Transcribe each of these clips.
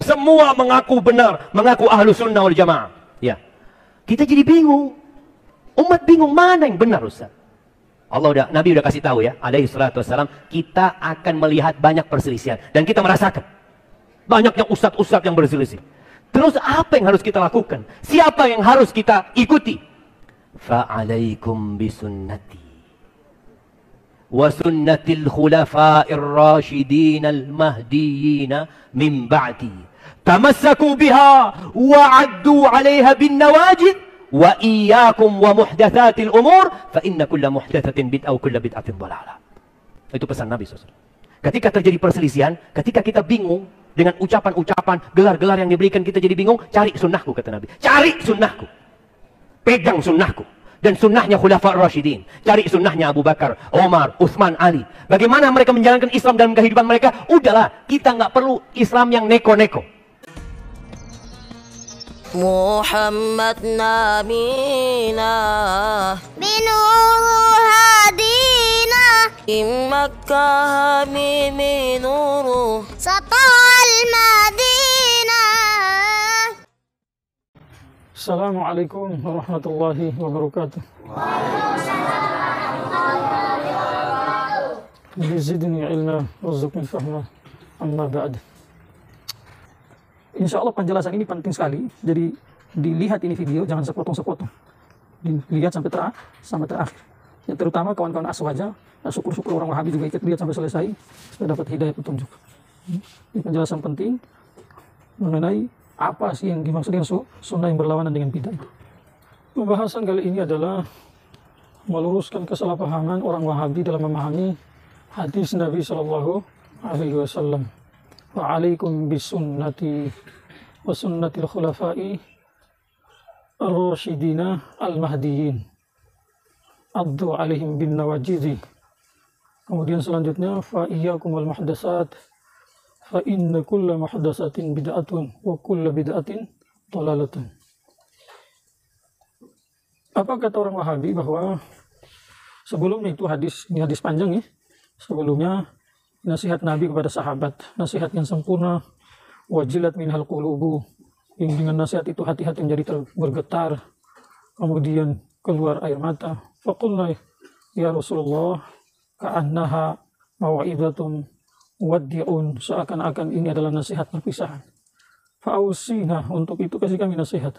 semua mengaku benar, mengaku ahlu sunnah wal jamaah. Ya, kita jadi bingung. Umat bingung mana yang benar, Ustaz. Nabi udah kasih tahu ya, alaihi salatu wassalam, kita akan melihat banyak perselisihan. Dan kita merasakan banyaknya ustadz-ustadz yang berselisih. Terus apa yang harus kita lakukan? Siapa yang harus kita ikuti? Fa'alaikum bisunnati wa sunnatil khulafa'ir rasyidin al-mahdiyyin min ba'di. Tamassaku biha wa 'addu 'alaiha bin nawajid. Wa iyyakum wa muhdatsatil umur fa inna kulla muhdatsatin bid'ah wa kulla bid'atin dhalalah. Itu pesan Nabi SAW. Ketika terjadi perselisihan, ketika kita bingung dengan ucapan-ucapan, gelar-gelar yang diberikan, kita jadi bingung, cari sunnahku, kata Nabi. Cari sunnahku. Pegang sunnahku. Dan sunnahnya Khulafaur Rasyidin. Cari sunnahnya Abu Bakar, Umar, Utsman, Ali. Bagaimana mereka menjalankan Islam dalam kehidupan mereka? Udahlah, kita nggak perlu Islam yang neko-neko. Muhammad nabina binuru hadina in Makkah hamimi nuru satal madinah. Assalamualaikum warahmatullahi wabarakatuh. Zidni ilma warzuqni fahma amma ba'd. Insya Allah penjelasan ini penting sekali. Jadi dilihat ini video, jangan sepotong-sepotong. Dilihat sampai terakhir. Ya, terutama kawan-kawan aswaja, syukur-syukur orang Wahabi juga ikut lihat sampai selesai supaya dapat hidayah petunjuk. Ini penjelasan penting mengenai apa sih yang dimaksud dengan sunnah yang berlawanan dengan bid'ah. Pembahasan kali ini adalah meluruskan kesalahpahaman orang Wahabi dalam memahami hadis Nabi Shallallahu Alaihi Wasallam. Wa'alaikum bisunnati wa sunnatil khulafa'i ar-rasyidina al-mahdiyyin addu alaihim bin nawajidhi. Kemudian selanjutnya fa iyyakum wal muhdatsat fa inna kulla muhdatsatin bid'atun wa kulla bid'atin dhalalatun. Apa kata orang Wahabi bahwa sebelumnya itu ini hadis panjang ya. Sebelumnya nasihat Nabi kepada sahabat, nasihat yang sempurna, wajilat minhal qulubu, yang dengan nasihat itu hati-hati menjadi bergetar, kemudian keluar air mata. Faqulna ya Rasulullah, ka'annaha maw'idatum waddi'un, seakan-akan ini adalah nasihat perpisahan. Fa'usina, untuk itu kasih kami nasihat.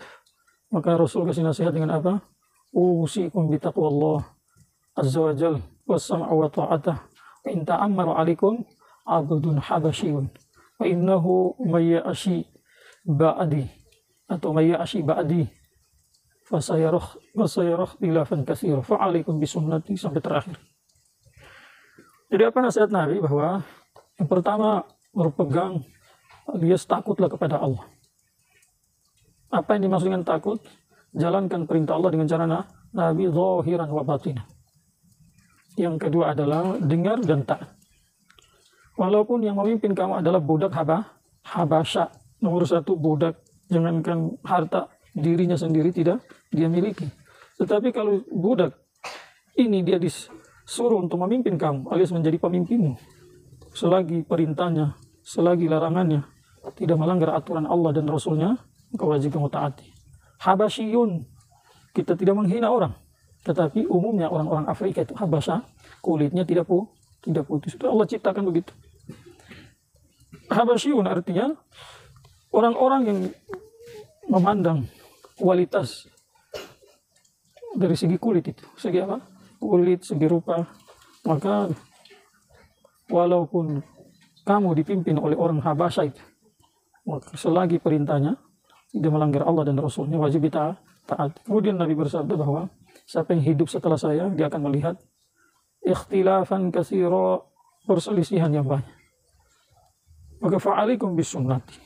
Maka Rasul kasih nasihat dengan apa? Usikum bitaqwallah azza wa jal was-sam'a wa ta'atah. In ta'ammaru alaikum abdun habasyun wa innahu mayyashi ba'di atau mayyashi ba'di fasayarah khilafan katsira fa alaikum bisunnati sampai terakhir. Jadi apa nasihat Nabi? Bahwa yang pertama berpegang alias takutlah kepada Allah. Apa yang dimaksud dengan takut? Jalankan perintah Allah dengan cara Nabi zahiran wa batinan. Yang kedua adalah dengar dan taat. Walaupun yang memimpin kamu adalah budak Habasya. Nomor satu, budak. Jangankan harta dirinya sendiri tidak dia miliki. Tetapi kalau budak ini dia disuruh untuk memimpin kamu, alias menjadi pemimpinmu, selagi perintahnya, selagi larangannya tidak melanggar aturan Allah dan Rasulnya, engkau wajib kamu taati. Habasyun, kita tidak menghina orang. Tetapi umumnya orang-orang Afrika itu Habasya, kulitnya tidak putih. Itu Allah ciptakan begitu. Habasyun artinya orang-orang yang memandang kualitas dari segi kulit itu. Segi apa? Kulit, segi rupa. Maka walaupun kamu dipimpin oleh orang Habasya itu, maka selagi perintahnya tidak melanggar Allah dan Rasulnya, wajib kita taat. Kemudian Nabi bersabda bahwa siapa yang hidup setelah saya, dia akan melihat ikhtilafan katsira, perselisihan yang banyak. Maka fa'alaikum bisunnati.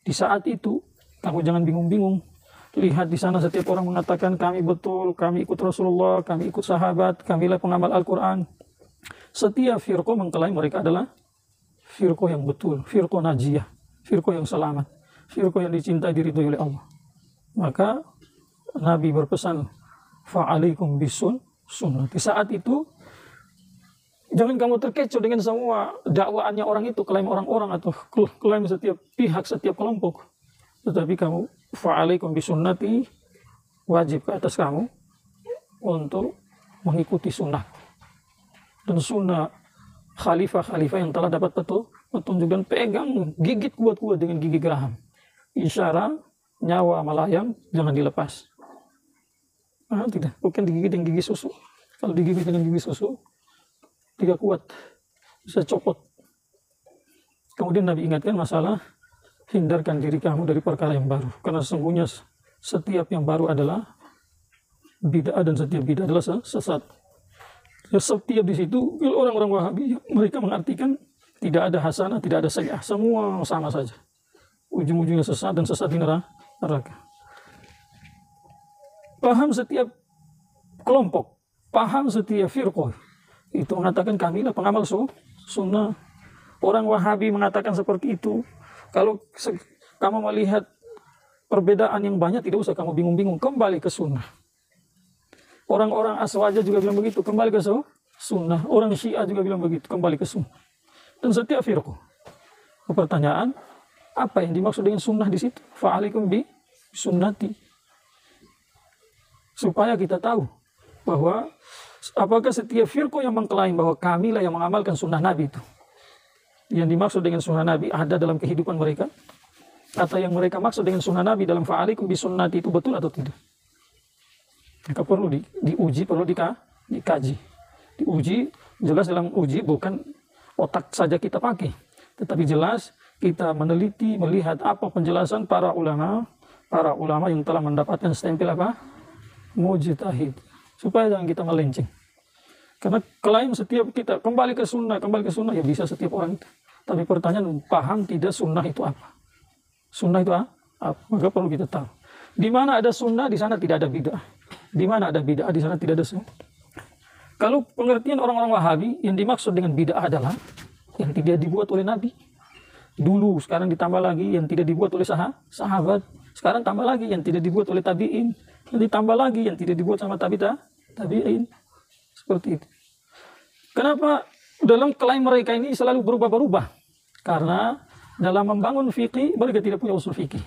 Di saat itu, kamu jangan bingung-bingung. Lihat di sana setiap orang mengatakan kami betul, kami ikut Rasulullah, kami ikut sahabat, kamilah pengamal Al-Quran. Setiap firqah mengklaim mereka adalah firqah yang betul, firqah najiyah, firqah yang selamat, firqah yang dicintai diridhoi oleh Allah. Maka Nabi berpesan, fa'alaikum bisun sunnah. Di saat itu Jangan kamu terkecoh dengan semua dakwaannya orang itu, klaim orang-orang atau klaim setiap pihak, setiap kelompok. Tetapi kamu fa'alaikum bisunnati, wajib ke atas kamu untuk mengikuti sunnah. Dan sunnah khalifah-khalifah yang telah dapat petunjuk dan pegang, gigit kuat-kuat dengan gigi geraham. Isyarat, nyawa melayang, jangan dilepas. Tidak, bukan digigit dengan gigi susu. Kalau digigit dengan gigi susu, tidak kuat, bisa copot. Kemudian Nabi ingatkan masalah, hindarkan diri kamu dari perkara yang baru. Karena sesungguhnya setiap yang baru adalah bid'ah dan setiap bid'ah adalah sesat. Setiap di situ orang-orang Wahabi mereka mengartikan tidak ada hasanah, tidak ada sayyi'ah, semua sama saja. Ujung-ujungnya sesat dan sesat di neraka. Paham setiap kelompok, paham setiap firqah itu mengatakan kamilah pengamal sunnah. Orang Wahabi mengatakan seperti itu. Kalau kamu melihat perbedaan yang banyak, tidak usah kamu bingung-bingung, kembali ke sunnah. Orang-orang Aswaja juga bilang begitu, kembali ke sunnah. Orang Syiah juga bilang begitu, kembali ke sunnah. Dan setiap firqah. Pertanyaan, apa yang dimaksud dengan sunnah di situ? Fa'alaikum bi sunnati. Supaya kita tahu bahwa apakah setiap firqah yang mengklaim bahwa kamilah yang mengamalkan sunnah Nabi itu, yang dimaksud dengan sunnah Nabi ada dalam kehidupan mereka, atau yang mereka maksud dengan sunnah Nabi dalam fa'alaikum bi sunnati itu betul atau tidak? Maka perlu diuji, perlu dikaji. Diuji, jelas dalam uji bukan otak saja kita pakai, tetapi jelas kita meneliti, melihat apa penjelasan para ulama yang telah mendapatkan stempel apa? Mujtahid. Supaya jangan kita melenceng. Karena klaim setiap kita kembali ke sunnah ya bisa setiap orang itu. Tapi pertanyaan, paham tidak sunnah itu apa? Sunnah itu apa? Maka perlu kita tahu. Di mana ada sunnah, di sana tidak ada bid'ah. Di mana ada bid'ah, di sana tidak ada sunnah. Kalau pengertian orang-orang Wahabi, yang dimaksud dengan bid'ah adalah yang tidak dibuat oleh Nabi. Dulu, sekarang ditambah lagi yang tidak dibuat oleh sahabat. Sekarang tambah lagi yang tidak dibuat oleh tabi'in. Ditambah lagi yang tidak dibuat sama tabi'in. Seperti itu. Kenapa dalam klaim mereka ini selalu berubah-berubah? Karena dalam membangun fikih mereka tidak punya usul fikih.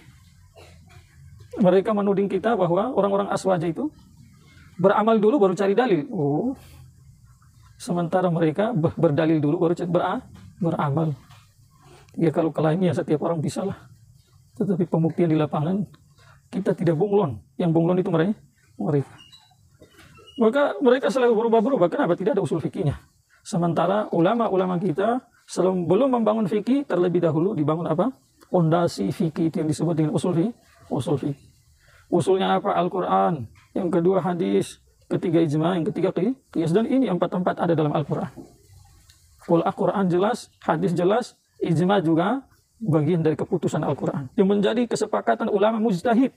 Mereka menuding kita bahwa orang-orang Aswaja itu beramal dulu baru cari dalil. Sementara mereka berdalil dulu baru beramal. Ya kalau klaimnya setiap orang bisa lah. Tetapi pembuktian di lapangan kita tidak bunglon. Yang bunglon itu mereka. Maka mereka selalu berubah-berubah. Kenapa? Tidak ada usul fikihnya. Sementara ulama-ulama kita belum membangun fikih, terlebih dahulu dibangun apa? Fondasi fikih itu yang disebut dengan usul fikih. Usulnya apa? Al-Quran. Yang kedua hadis. Ketiga ijma. Yang ketiga qiyas. Dan ini empat ada dalam Al-Quran. Al-Quran jelas, hadis jelas, ijma juga bagian dari keputusan Al-Quran. Yang menjadi kesepakatan ulama mujtahid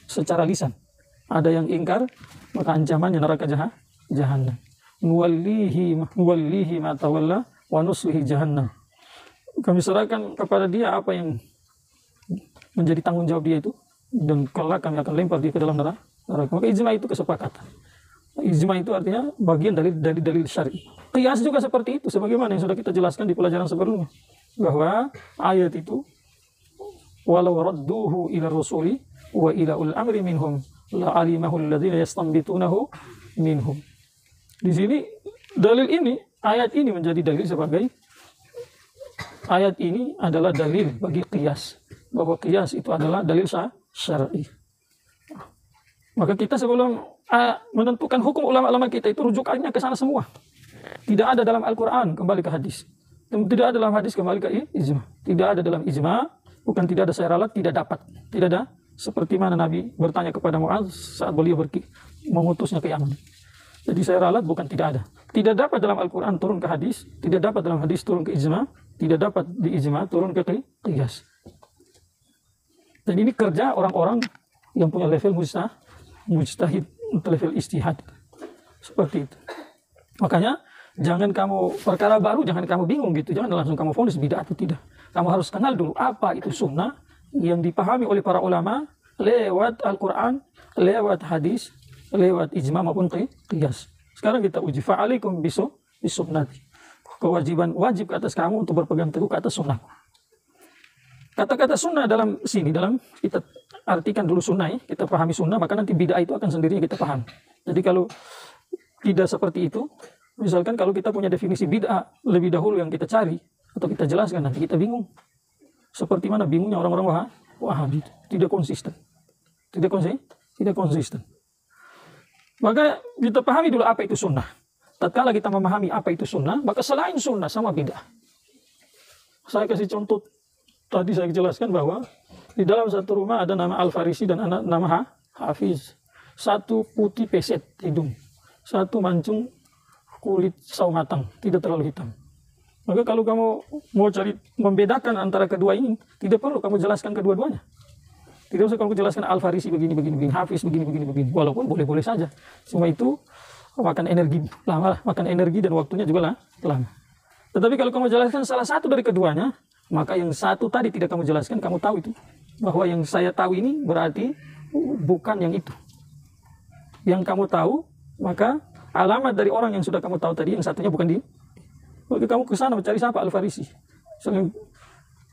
secara lisan. Ada yang ingkar, maka ancamannya neraka jahannam. Nuwallihi ma tawalla wa nuslihi jahannam. Kami serahkan kepada dia apa yang menjadi tanggung jawab dia itu, dan kelak kami akan lempar dia ke dalam neraka. Maka ijma itu kesepakatan. Ijma itu artinya bagian dari dalil syar'i. Qiyas juga seperti itu, sebagaimana yang sudah kita jelaskan di pelajaran sebelumnya, bahwa ayat itu walau radduhu ila rasuli wa ila ul amri minhum la alimahu alladhina yastanbitunahu minhum. Di sini dalil ini, ayat ini menjadi dalil sebagai ayat ini adalah dalil bagi qiyas, bahwa qiyas itu adalah dalil syar'i. Maka kita sebelum menentukan hukum ulama-ulama kita itu rujukannya ke sana semua. Tidak ada dalam Al-Quran, kembali ke hadis. Tidak ada dalam hadis, kembali ke ijma. Tidak ada dalam ijma, bukan tidak ada syaralat, tidak dapat. Tidak ada. Seperti mana Nabi bertanya kepada Mu'adz saat beliau mengutusnya ke Yaman. Jadi syaralat bukan tidak ada. Tidak dapat dalam Al-Quran turun ke hadis, tidak dapat dalam hadis turun ke ijma, tidak dapat di ijma turun ke qiyas. Dan ini kerja orang-orang yang punya level mujtahid, level istihad. Seperti itu. Makanya jangan kamu perkara baru, jangan kamu bingung gitu, jangan langsung kamu vonis bid'ah atau tidak. Kamu harus kenal dulu apa itu sunnah yang dipahami oleh para ulama lewat Al-Quran, lewat hadis, lewat ijma maupun qiyas. Sekarang kita uji fa'alaikum bisunnati. Kewajiban wajib ke atas kamu untuk berpegang teguh ke atas sunnah. Kata-kata sunnah dalam sini, dalam kita artikan dulu sunnah ya, kita pahami sunnah, maka nanti bid'ah itu akan sendirinya kita paham. Jadi kalau tidak seperti itu, misalkan kalau kita punya definisi bid'ah lebih dahulu yang kita cari atau kita jelaskan, nanti kita bingung. Seperti mana bingungnya orang-orang Wahabi, tidak konsisten. Tidak konsisten. Maka kita pahami dulu apa itu sunnah. Tatkala kita memahami apa itu sunnah, maka selain sunnah sama bid'ah. Saya kasih contoh, tadi saya jelaskan bahwa di dalam satu rumah ada nama Al-Farisi dan nama Hafiz. Satu putih peset hidung, satu mancung kulit sawo matang, tidak terlalu hitam. Maka kalau kamu mau cari membedakan antara kedua ini, tidak perlu kamu jelaskan kedua-duanya. Tidak usah kamu jelaskan Al-Farisi begini, Hafiz begini. Walaupun boleh-boleh saja. Cuma itu makan energi lama, makan energi dan waktunya juga lama. Tetapi kalau kamu jelaskan salah satu dari keduanya, maka yang satu tadi tidak kamu jelaskan, kamu tahu itu. Bahwa yang saya tahu ini berarti bukan yang itu. Yang kamu tahu, maka alamat dari orang yang sudah kamu tahu tadi, yang satunya bukan dia. Maka kamu ke sana mencari siapa Al-Farisi. Misalnya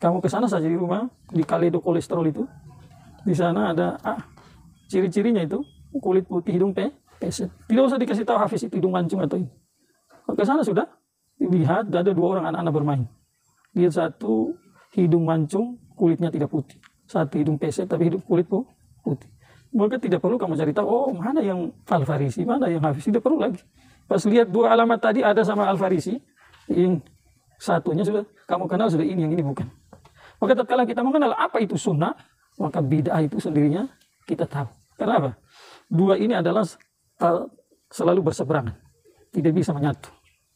kamu ke sana saja di rumah, di Kaledo kolesterol itu. Di sana ada ciri-cirinya itu, kulit putih, hidung peset. Tidak usah dikasih tahu Hafiz itu hidung mancung atau ini. Ke sana sudah dilihat ada dua orang anak-anak bermain. Dia satu hidung mancung, kulitnya tidak putih. Satu hidung peset tapi kulit putih. Maka tidak perlu kamu cari tahu, oh mana yang Al-Farisi, mana yang Hafiz. Tidak perlu lagi. Pas lihat dua alamat tadi ada sama Al-Farisi, yang satunya sudah kamu kenal, sudah ini, yang ini bukan. Maka tatkala kita mengenal apa itu sunnah, maka bid'ah itu sendirinya kita tahu. Karena apa? Dua ini adalah selalu berseberangan. Tidak bisa menyatu.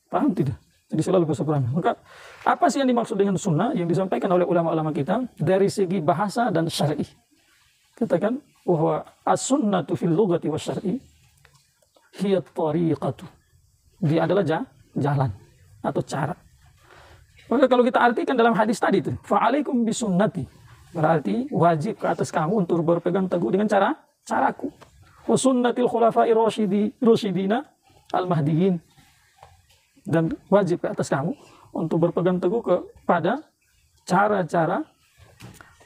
Paham tidak? Jadi selalu berseberangan. Maka apa sih yang dimaksud dengan sunnah yang disampaikan oleh ulama-ulama kita dari segi bahasa dan syar'i? Katakan bahwa as-sunnatu fil lughati wa syar'i hiya tariqatu. Dia adalah jalan atau cara. Maka kalau kita artikan dalam hadis tadi itu, fa'alaikum bisunnati, berarti wajib ke atas kamu untuk berpegang teguh dengan caraku. Wa sunnatil khulafa'ir rasyidina al-mahdiyyin, dan wajib ke atas kamu untuk berpegang teguh kepada cara-cara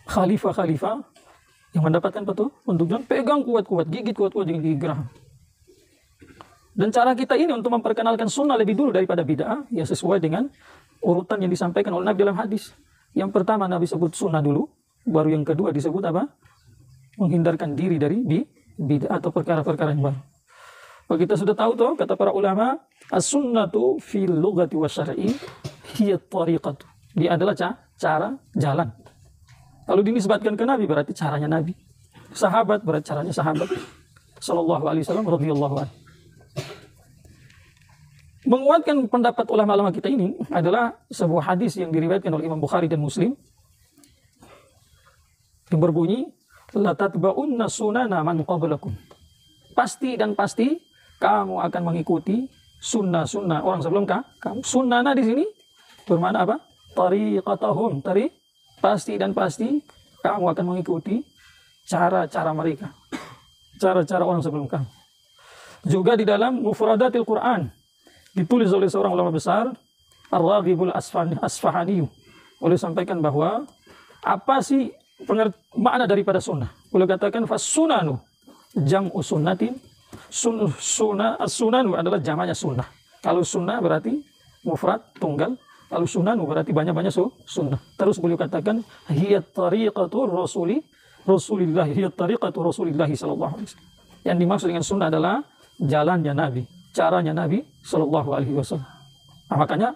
khalifah-khalifah yang mendapatkan petunjuk, pegang kuat-kuat, gigit kuat-kuat dengan gigi geraham. Dan cara kita ini untuk memperkenalkan sunnah lebih dulu daripada bid'ah, ya sesuai dengan urutan yang disampaikan oleh Nabi dalam hadis. Yang pertama Nabi sebut sunnah dulu, baru yang kedua disebut apa? Menghindarkan diri dari bid'ah atau perkara-perkara yang baru. Kalau kita sudah tahu tuh, kata para ulama, as-sunnatu fil lughati wa syar'i hiya tariqatu. Dia adalah cara, jalan. Kalau dinisbatkan ke Nabi berarti caranya Nabi. Sahabat berarti caranya sahabat. Sallallahu alaihi wasallam radhiyallahu anhu. Menguatkan pendapat ulama-ulama kita ini adalah sebuah hadis yang diriwayatkan oleh Imam Bukhari dan Muslim yang berbunyi, la tatba'unna sunana man qablakum. Pasti dan pasti kamu akan mengikuti sunnah-sunnah orang sebelum kamu. Sunnana di sini bermakna apa? Tariqatahum, pasti dan pasti kamu akan mengikuti cara-cara mereka. Cara-cara orang sebelum kamu. Juga di dalam Mufradatil Quran ditulis oleh seorang ulama besar, Ar-Raghibul Asfahani, boleh sampaikan bahwa apa sih makna daripada sunnah? Boleh katakan fas-sunanu jam'u sunnatin. As-sunanu adalah jamaknya sunnah. Kalau sunnah berarti mufrad tunggal, kalau sunanu berarti banyak-banyak sunnah. Terus beliau katakan hiya tariqatu Rasulillah, hiya tariqatu Rasulillah sallallahu alaihi wasallam. Yang dimaksud dengan sunnah adalah jalannya Nabi, caranya Nabi sallallahu alaihi wasallam. Nah, makanya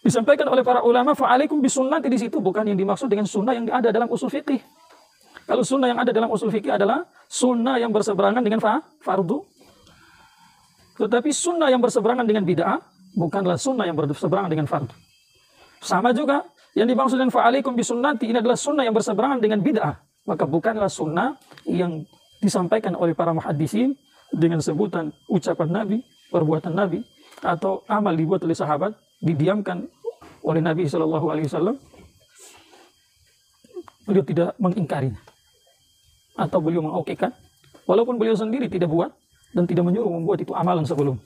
disampaikan oleh para ulama fa'alaikum bisunnati di situ bukan yang dimaksud dengan sunnah yang ada dalam usul fikih. Kalau sunnah yang ada dalam usul fikih adalah sunnah yang berseberangan dengan fardu. Tetapi sunnah yang berseberangan dengan bid'ah bukanlah sunnah yang berseberangan dengan fardu. Sama juga yang dimaksud dengan fa'alaikum bisunnati ini adalah sunnah yang berseberangan dengan bid'ah. Maka bukanlah sunnah yang disampaikan oleh para muhaddisin dengan sebutan ucapan Nabi, perbuatan Nabi, atau amal dibuat oleh sahabat, didiamkan oleh Nabi SAW. Beliau tidak mengingkarinya. Atau beliau mengokekan. Walaupun beliau sendiri tidak buat dan tidak menyuruh membuat itu amalan sebelum.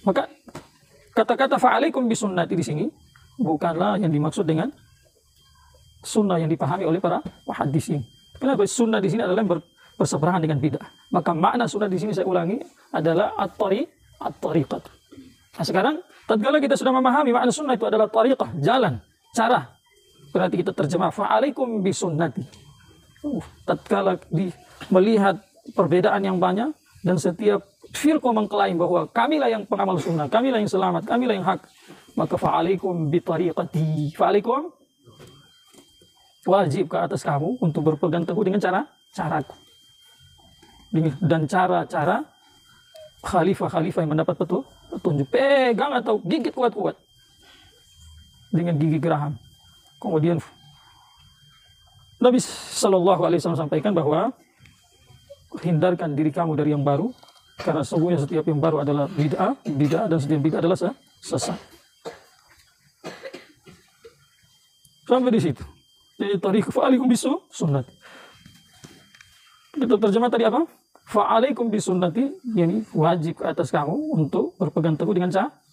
Maka kata-kata fa'alaikum bisunnati di sini bukanlah yang dimaksud dengan sunnah yang dipahami oleh para muhaddisin. Kenapa? Sunnah di sini adalah yang berseberangan dengan bid'ah. Maka makna sunnah di sini saya ulangi adalah at-tariqat. Nah, sekarang tatkala kita sudah memahami makna sunnah itu adalah tariqah, jalan, cara. Berarti kita terjemah fa'alaikum bisunnati. Tatkala melihat perbedaan yang banyak dan setiap firqah mengklaim bahwa kamilah yang pengamal sunnah, kamilah yang selamat, kamilah yang hak, maka fa'alaikum bitariqati. Fa'alaikum, wajib ke atas kamu untuk berpegang teguh dengan caraku. Dan cara-cara khalifah-khalifah yang mendapat petunjuk. Pegang atau gigit kuat-kuat dengan gigi geraham. Kemudian Nabi Shallallahu Alaihi Wasallam sampaikan bahwa hindarkan diri kamu dari yang baru, karena sesungguhnya setiap yang baru adalah bid'ah, dan setiap bid'ah adalah sesat. Sampai di situ. Jadi tariq fa'alaikum bisunnati. Kita terjemah tadi apa? Fa'alaikum bisunnati, yani wajib atas kamu untuk berpegang teguh dengan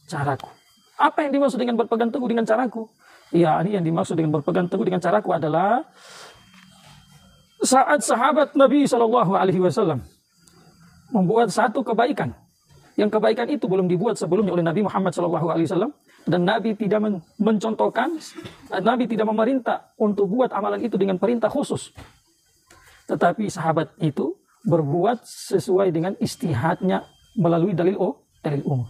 caraku. Apa yang dimaksud dengan berpegang teguh dengan caraku? Ya, ini yang dimaksud dengan berpegang teguh dengan caraku adalah saat sahabat Nabi Shallallahu Alaihi Wasallam membuat satu kebaikan, yang kebaikan itu belum dibuat sebelumnya oleh Nabi Muhammad Shallallahu Alaihi Wasallam, dan Nabi tidak mencontohkan, Nabi tidak memerintah untuk buat amalan itu dengan perintah khusus, tetapi sahabat itu berbuat sesuai dengan istihadnya melalui dalil umum.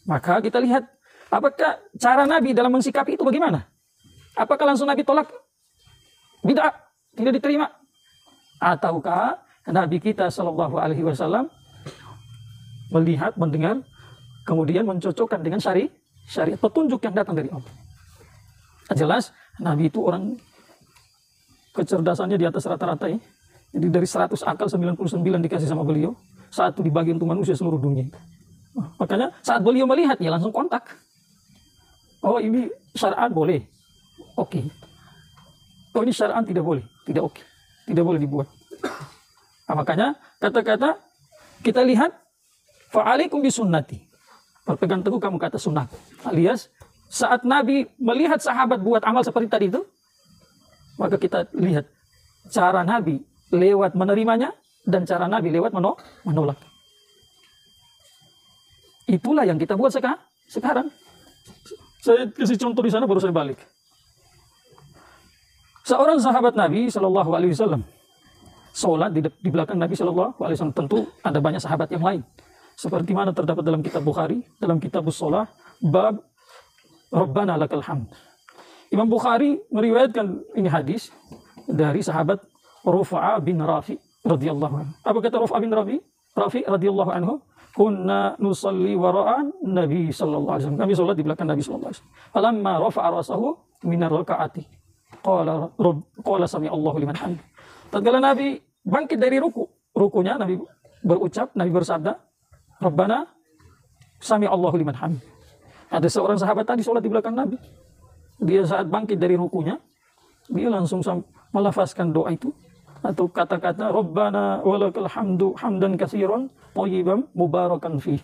Maka kita lihat apakah cara Nabi dalam mensikapi itu bagaimana? Apakah langsung Nabi tolak bid'ah, tidak diterima? Ataukah Nabi kita Shallallahu Alaihi Wasallam melihat, mendengar, kemudian mencocokkan dengan syariat petunjuk yang datang dari Allah? Jelas Nabi itu orang kecerdasannya di atas rata-rata ya. Jadi dari 100 akal 99 dikasih sama beliau, satu dibagi untuk manusia seluruh dunia. Makanya saat beliau melihat, ya langsung kontak. Oh, ini syar'an boleh, oke. Oh, ini syar'an tidak boleh, tidak oke, tidak boleh dibuat. Nah, makanya kata-kata kita lihat fa'alaikum bisunnati, berpegang teguh kamu kata sunnahku. Alias saat Nabi melihat sahabat buat amal seperti tadi itu, maka kita lihat cara Nabi lewat menerimanya dan cara Nabi lewat menolak. Itulah yang kita buat sekarang. Saya kasih contoh di sana baru saya balik. Seorang sahabat Nabi Shallallahu Alaihi Wasallam sholat di belakang Nabi Shallallahu Alaihi Wasallam. Tentu ada banyak sahabat yang lain. Seperti mana terdapat dalam kitab Bukhari, dalam kitab Shalah, bab Rabbana lakal hamd. Imam Bukhari meriwayatkan ini hadis dari sahabat Rufa'a bin Rafi radhiyallahu anhu. Apa kata Rufa'a bin Rafi radhiyallahu anhu? Kunna nusalli wara'an Nabi sallallahu alaihi wasallam. Kami salat di belakang Nabi sallallahu alaihi wasallam. Falamma rafa'a rasahu minar raka'ati. Qala sami Allahu liman hamd. Tatkala Nabi bangkit dari rukunya Nabi berucap, Nabi bersabda, Rabbana sami Allahu liman hamd. Ada seorang sahabat tadi salat di belakang Nabi. Dia saat bangkit dari rukunya, dia langsung melafazkan doa itu atau kata-kata Rabbana walakal hamdu hamdan katsiran thayyiban mubarakan fi.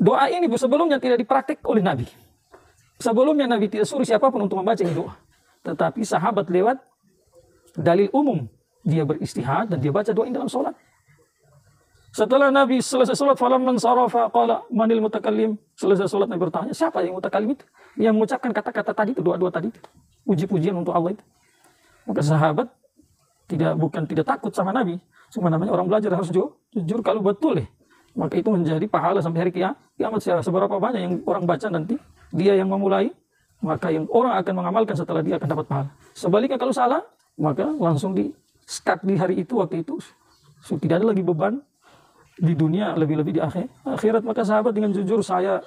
Doa ini sebelumnya tidak dipraktik oleh Nabi. Sebelumnya Nabi tidak suruh siapapun untuk membaca ini doa. Tetapi sahabat lewat dalil umum, dia beristihad dan dia baca doa ini dalam sholat. Setelah Nabi selesai sholat, falamman sarafa qala manil mutakallim. Selesai sholat Nabi bertanya, siapa yang mutakallim itu? Yang mengucapkan kata-kata tadi itu, doa-doa tadi itu. Puji-pujian untuk Allah itu. Maka sahabat tidak takut sama Nabi. Cuma namanya orang belajar harus jujur kalau betul maka itu menjadi pahala sampai hari kiamat. Seberapa banyak yang orang baca nanti, dia yang memulai, maka yang orang akan mengamalkan setelah dia akan dapat pahala. Sebaliknya kalau salah, maka langsung di-stuck di hari itu, waktu itu. So, tidak ada lagi beban di dunia, lebih-lebih di akhirat. Maka sahabat dengan jujur, saya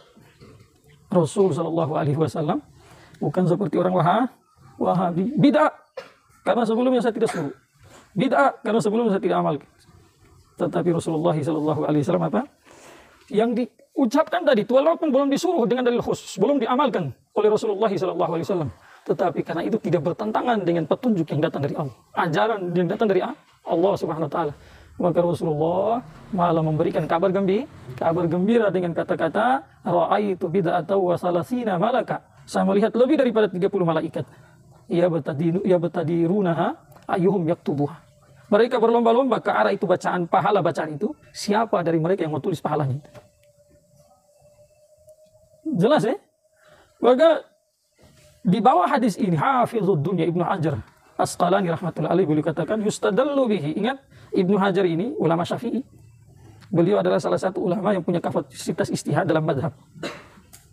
Rasul Shallallahu Alaihi Wasallam bukan seperti orang Wahabi. Bid'ah, karena sebelumnya saya tidak suruh. Bid'ah, karena sebelumnya saya tidak amalkan. Tetapi Rasulullah Shallallahu Alaihi Wasallam apa? Yang diucapkan tadi, walaupun belum disuruh dengan dalil khusus, belum diamalkan oleh Rasulullah Shallallahu Alaihi Wasallam. Tetapi karena itu tidak bertentangan dengan petunjuk yang datang dari Allah, ajaran yang datang dari Allah Subhanahu Wa Taala, Maka Rasulullah malah memberikan kabar gembira dengan kata-kata ra'aitu bid'atan wa salasina malaka. Saya melihat lebih daripada 30 malaikat. Ya betadirunaha ayyuhum yaktubuha. Mereka berlomba-lomba ke arah itu pahala bacaan itu. Siapa dari mereka yang mau tulis pahalanya? Jelas ya? Maka di bawah hadis ini Hafizud Dunya Ibnu Hajar Asqalani rahmatullahi alaihi beliau katakan yustadallu bihi. Ingat, Ibnu Hajar ini ulama Syafi'i. Beliau adalah salah satu ulama yang punya kapasitas ijtihad dalam mazhab.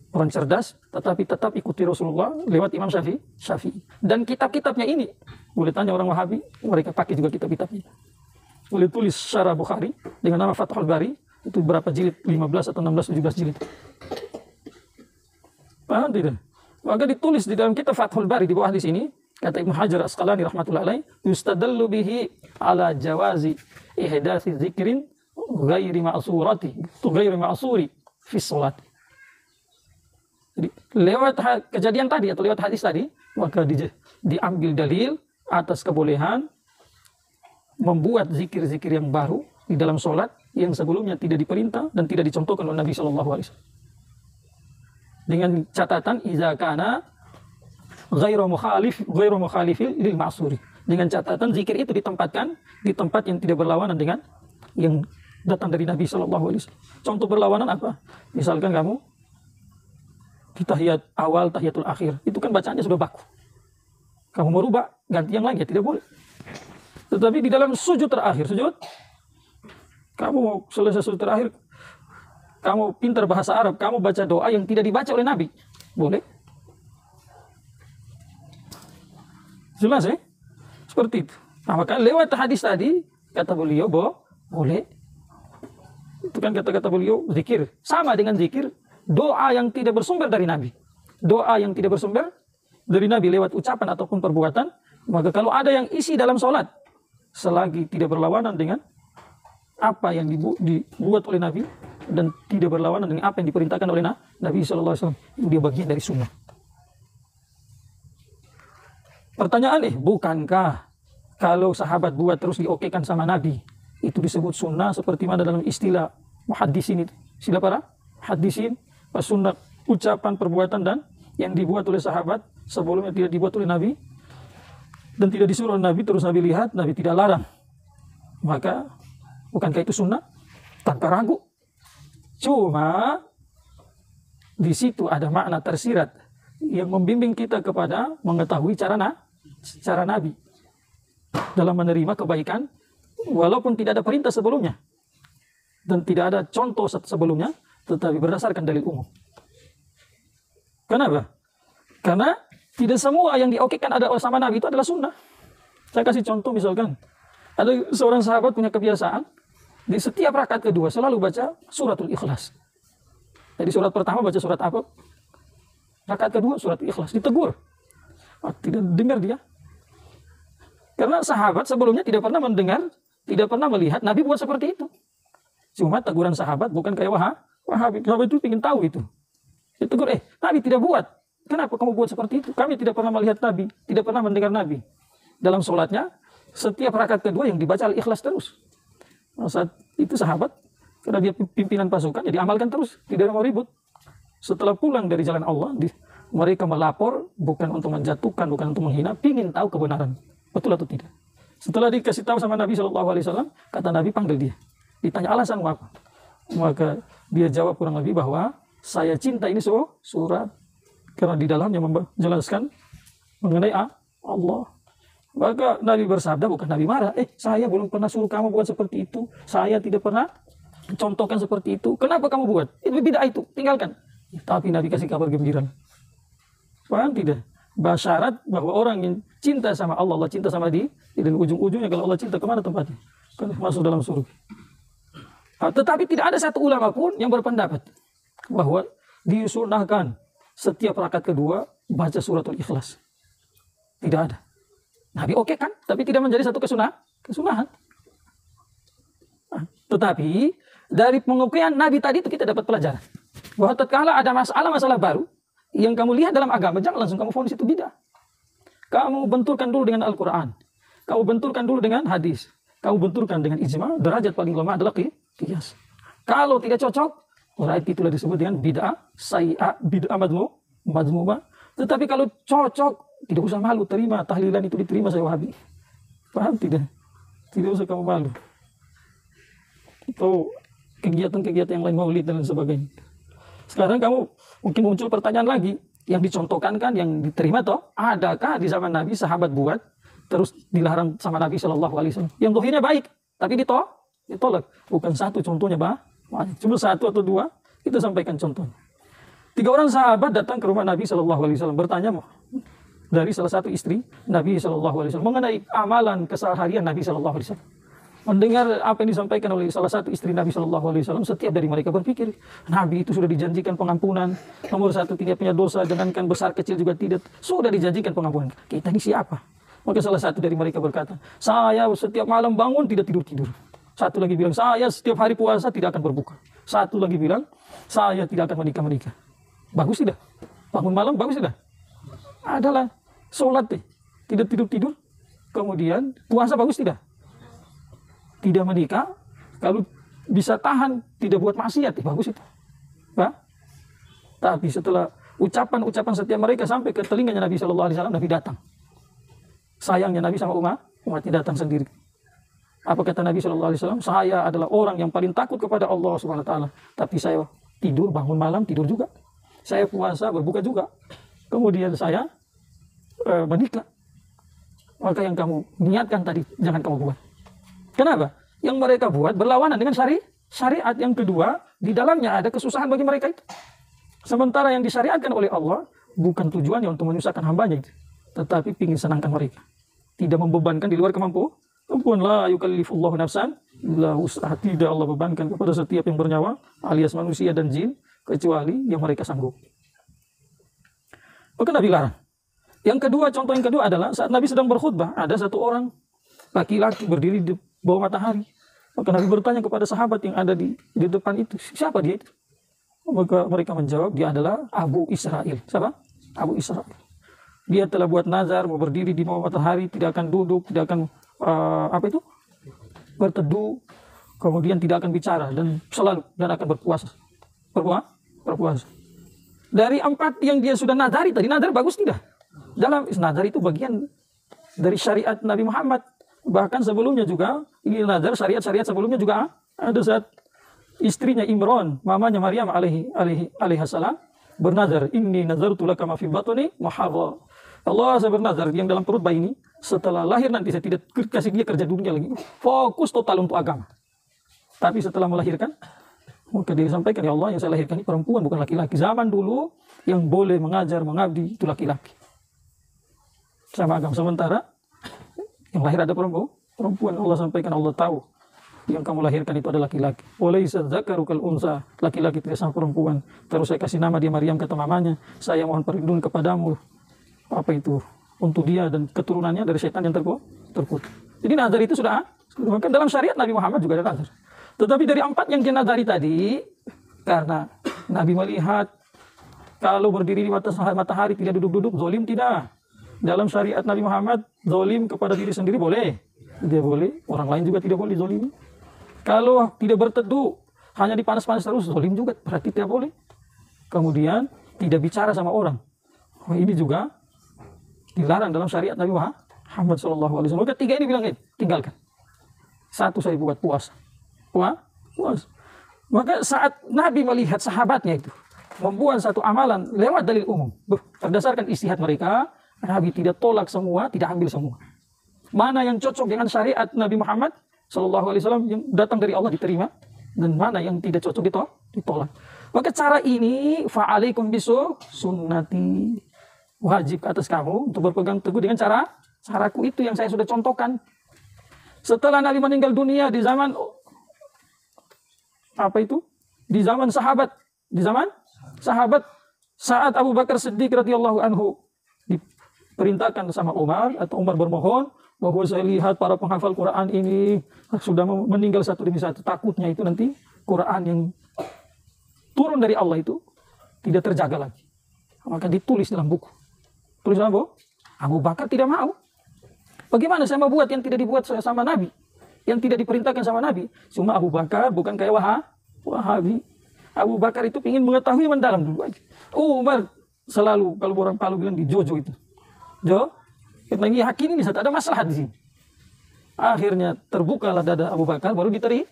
Orang cerdas, tetapi tetap ikuti Rasulullah lewat Imam Syafi'i. Dan kitab-kitabnya ini, boleh tanya orang Wahabi, mereka pakai juga kitab-kitabnya. Boleh tulis Syarah Bukhari dengan nama Fathul Bari, itu berapa jilid? 15 atau 16, 17 jilid. Paham tidak? Maka ditulis di dalam kitab Fathul Bari di bawah hadis ini, kata Ibnu Hajar Asqalani rahmatullahi alaihi, yustadallu bihi ala jawazi ihdathi dzikrin ghairi ma'suri fi shalat. Jadi, lewat kejadian tadi atau lewat hadis tadi, maka diambil dalil atas kebolehan membuat zikir-zikir yang baru di dalam sholat yang sebelumnya tidak diperintah dan tidak dicontohkan oleh Nabi SAW. Dengan catatan iza kana ghairu mukhalifil lil ma'suri. Dengan catatan zikir itu ditempatkan di tempat yang tidak berlawanan dengan yang datang dari Nabi SAW. Contoh berlawanan apa? Misalkan kamu di tahiyat awal, tahiyatul akhir, itu kan bacaannya sudah baku. Kamu merubah, ganti yang lain, ya tidak boleh. Tetapi di dalam sujud terakhir, kamu mau selesai sujud terakhir, kamu pintar bahasa Arab, kamu baca doa yang tidak dibaca oleh Nabi, boleh? Jelas ya? Seperti itu. Nah, maka lewat hadis tadi, kata beliau, boleh. Itu kan kata-kata beliau, zikir. Sama dengan zikir, doa yang tidak bersumber dari Nabi. Doa yang tidak bersumber dari Nabi lewat ucapan ataupun perbuatan, maka kalau ada yang isi dalam sholat, selagi tidak berlawanan dengan apa yang dibuat oleh Nabi, dan tidak berlawanan dengan apa yang diperintahkan oleh Nabi SAW, itu dia bagian dari sunnah. Pertanyaan, bukankah kalau sahabat buat terus diokekan sama Nabi, itu disebut sunnah seperti mana dalam istilah muhaddisin itu? Istilah para hadisin, sunnah ucapan, perbuatan dan yang dibuat oleh sahabat sebelumnya tidak dibuat oleh Nabi dan tidak disuruh oleh Nabi, terus Nabi lihat, Nabi tidak larang. Maka bukankah itu sunnah? Tanpa ragu. Cuma di situ ada makna tersirat yang membimbing kita kepada mengetahui cara Nabi dalam menerima kebaikan walaupun tidak ada perintah sebelumnya dan tidak ada contoh sebelumnya, tetapi berdasarkan dalil umum. Kenapa? Karena tidak semua yang diokekan ada sama Nabi itu adalah sunnah. Saya kasih contoh, misalkan ada seorang sahabat punya kebiasaan di setiap rakaat kedua selalu baca suratul Ikhlas. Jadi surat pertama baca surat apa? Rakaat kedua surat Ikhlas. Ditegur. Tidak dengar dia. Karena sahabat sebelumnya tidak pernah mendengar, tidak pernah melihat Nabi buat seperti itu. Cuma teguran sahabat bukan kayak Wahabi. Sahabat itu ingin tahu itu. Ditegur, Nabi tidak buat. Kenapa kamu buat seperti itu? Kami tidak pernah melihat Nabi, tidak pernah mendengar Nabi. Dalam sholatnya, setiap rakaat kedua yang dibaca Al-Ikhlas terus. Saat itu sahabat, karena dia pimpinan pasukan, jadi amalkan terus, tidak mau ribut. Setelah pulang dari jalan Allah, mereka melapor bukan untuk menjatuhkan, bukan untuk menghina, ingin tahu kebenaran, betul atau tidak. Setelah dikasih tahu sama Nabi SAW, kata Nabi, panggil dia. Ditanya alasan apa? Maka dia jawab kurang lebih bahwa saya cinta ini surat karena di dalamnya menjelaskan mengenai Allah. Maka Nabi bersabda, bukan Nabi marah, saya belum pernah suruh kamu buat seperti itu, saya tidak pernah contohkan seperti itu, kenapa kamu buat? Itu bid'ah itu, tinggalkan. Tapi Nabi kasih kabar gembira. Paham tidak? Basyarat bahwa orang yang cinta sama Allah, Allah cinta sama dia, dan ujung-ujungnya kalau Allah cinta, kemana tempatnya? Kan masuk dalam surga. Tetapi tidak ada satu ulama pun yang berpendapat bahwa disunahkan setiap rakaat kedua baca suratul Ikhlas. Tidak ada. Nabi oke kan, tapi tidak menjadi satu kesunahan. Tetapi dari pengokean Nabi tadi itu kita dapat pelajaran bahwa tatkala ada masalah baru yang kamu lihat dalam agama, jangan langsung kamu vonis itu bid'ah. Kamu benturkan dulu dengan Al-Quran, kamu benturkan dulu dengan hadis, kamu benturkan dengan ijma, derajat paling lemah adalah qiyas. Kalau tidak cocok, berarti itulah disebut dengan bid'ah sayyi'ah, bid'ah madmumah. Tetapi kalau cocok, tidak usah malu, terima tahlilan itu diterima saya Wahabi. Paham tidak? Tidak usah kamu malu. Atau kegiatan-kegiatan yang lain, maulid dan lain sebagainya. Sekarang kamu mungkin muncul pertanyaan lagi, yang dicontohkan kan, yang diterima toh, adakah di zaman Nabi sahabat buat terus dilarang sama Nabi SAW? Yang dohirnya baik, tapi ditolak. Bukan satu contohnya, cuma satu atau dua kita sampaikan contohnya. 3 orang sahabat datang ke rumah Nabi SAW bertanya dari salah satu istri Nabi SAW mengenai amalan keseharian Nabi SAW. Mendengar apa yang disampaikan oleh salah satu istri Nabi SAW, setiap dari mereka berpikir, Nabi itu sudah dijanjikan pengampunan. Nomor 1, tidak punya dosa, jangankan besar kecil juga tidak. Sudah dijanjikan pengampunan. Kita ini siapa? Maka salah satu dari mereka berkata, saya setiap malam bangun tidak tidur-tidur. Satu lagi bilang, saya setiap hari puasa tidak akan berbuka. Satu lagi bilang, saya tidak akan menikah-menikah. Bagus tidak? Bangun malam bagus tidak? Adalah sholat tidak tidur-tidur. Kemudian puasa bagus tidak? Tidak menikah, kalau bisa tahan, tidak buat maksiat, bagus itu. Tapi setelah ucapan-ucapan setiap mereka sampai ke telinganya Nabi SAW, Nabi datang. Sayangnya Nabi sama umatnya datang sendiri. Apa kata Nabi SAW? Saya adalah orang yang paling takut kepada Allah SWT. Tapi saya tidur, bangun malam, tidur juga. Saya puasa, berbuka juga. Kemudian saya menikah. Maka yang kamu niatkan tadi, jangan kamu buat. Kenapa? Yang mereka buat berlawanan dengan syariat. Yang kedua, di dalamnya ada kesusahan bagi mereka itu. Sementara yang disyariatkan oleh Allah bukan tujuannya untuk menyusahkan hambanya itu, tetapi ingin senangkan mereka. Tidak membebankan di luar kemampuan. La yukallifullahu nafsan illa wus'aha. Tidak Allah bebankan kepada setiap yang bernyawa alias manusia dan jin kecuali yang mereka sanggup. Maka Nabi larang. Contoh yang kedua adalah saat Nabi sedang berkhutbah, ada satu orang laki-laki berdiri di bawah matahari. Maka Nabi bertanya kepada sahabat yang ada di depan itu, siapa dia itu? Maka mereka menjawab, dia adalah Abu Israil. Siapa? Abu Israil. Dia telah buat nazar, mau berdiri di bawah matahari, tidak akan duduk, tidak akan berteduh, kemudian tidak akan bicara dan akan berpuasa. Berpuasa. Dari 4 yang dia sudah nazari tadi, nazar bagus tidak? Dalam nazar itu bagian dari syariat Nabi Muhammad. Bahkan sebelumnya juga, ini nazar syariat sebelumnya juga ada saat istrinya Imran, mamanya Maryam alaihissalam bernazar, inni nazartu laka ma fi batni muharram. Allah, saya bernazar yang dalam perut bayi ini, setelah lahir nanti saya tidak kasih dia kerja dunia lagi. Fokus total untuk agama. Tapi setelah melahirkan, maka dia sampaikan, ya Allah, yang saya lahirkan ini perempuan bukan laki-laki. Zaman dulu yang boleh mengajar, mengabdi itu laki-laki. Sama agama. Sementara yang lahir ada perempuan. Allah sampaikan, Allah tahu yang kamu lahirkan itu adalah laki-laki. Walaysa dzakaru kal unsa. Laki-laki tidak sama perempuan. Terus saya kasih nama dia Maryam, kata mamanya, saya mohon perlindungan kepadamu. Untuk dia dan keturunannya dari setan yang terkutuk. Jadi nazar itu sudah bahkan dalam syariat Nabi Muhammad juga ada nazar. Tetapi dari 4 yang dia nazari tadi, karena Nabi melihat kalau berdiri di matahari tidak duduk-duduk, zalim tidak. Dalam syariat Nabi Muhammad, zalim kepada diri sendiri boleh. Dia boleh, orang lain juga tidak boleh zalim. Kalau tidak berteduh, hanya dipanas-panas terus, zalim juga, berarti tidak boleh. Kemudian tidak bicara sama orang. Ini juga dilarang dalam syariat Nabi Muhammad SAW. Maka 3 ini bilang, tinggalkan. 1 saya buat puasa. Puasa. Maka saat Nabi melihat sahabatnya itu membuat satu amalan lewat dalil umum, berdasarkan istihad mereka, Nabi tidak tolak semua, tidak ambil semua. Mana yang cocok dengan syariat Nabi Muhammad SAW yang datang dari Allah diterima, dan mana yang tidak cocok ditolak. Maka cara ini, fa'alaikum bisu sunnati, wajib atas kamu untuk berpegang teguh dengan caraku itu yang saya sudah contohkan. Setelah Nabi meninggal dunia di zaman di zaman sahabat, saat Abu Bakar Siddiq radhiyallahu anhu diperintahkan sama Umar, atau Umar bermohon bahwa saya lihat para penghafal Quran ini sudah meninggal satu demi satu. Takutnya itu nanti Quran yang turun dari Allah itu tidak terjaga lagi. Maka ditulis dalam buku. Tulis dalam buku. Abu Bakar tidak mau. Bagaimana saya mau buat yang tidak dibuat sama Nabi? yang tidak diperintahkan sama Nabi. Cuma Abu Bakar bukan kayak Wahabi. Abu Bakar itu ingin mengetahui mendalam dulu aja. Umar selalu kalau orang Palu bilang di Jojo itu. Kita yakin ini tak ada masalah di sini. Akhirnya terbukalah dada Abu Bakar baru diterima.